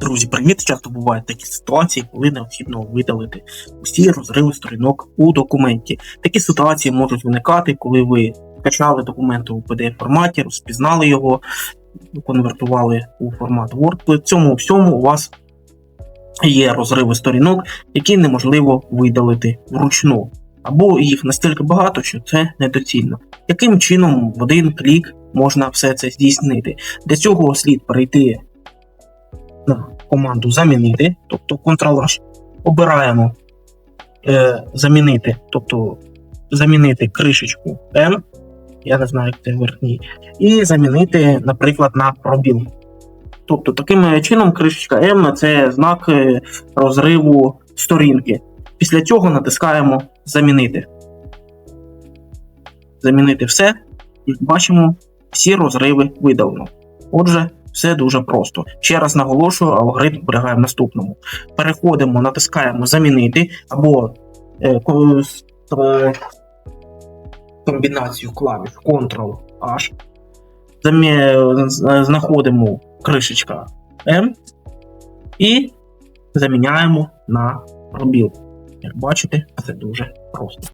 Друзі, привіт! Часто бувають такі ситуації, коли необхідно видалити усі розриви сторінок у документі. Такі ситуації можуть виникати, коли ви скачали документи у PDF форматі, розпізнали його, конвертували у формат Word. При цьому всьому у вас є розриви сторінок, які неможливо видалити вручну. Або їх настільки багато, що це недоцільно. Яким чином в один клік можна все це здійснити? Для цього слід перейти на команду замінити, тобто Ctrl-H, обираємо замінити, тобто замінити кришечку M, я не знаю, як це верхній, і замінити, наприклад, на пробіл. Тобто таким чином кришечка M – це знак розриву сторінки. Після цього натискаємо замінити. Замінити все, і бачимо, всі розриви видалено. Отже, все дуже просто. Ще раз наголошую, алгоритм полягає в наступному. Переходимо, натискаємо замінити, або комбінацію клавіш Ctrl-H. Знаходимо кришечка M і заміняємо на пробіл. Як бачите, це дуже просто.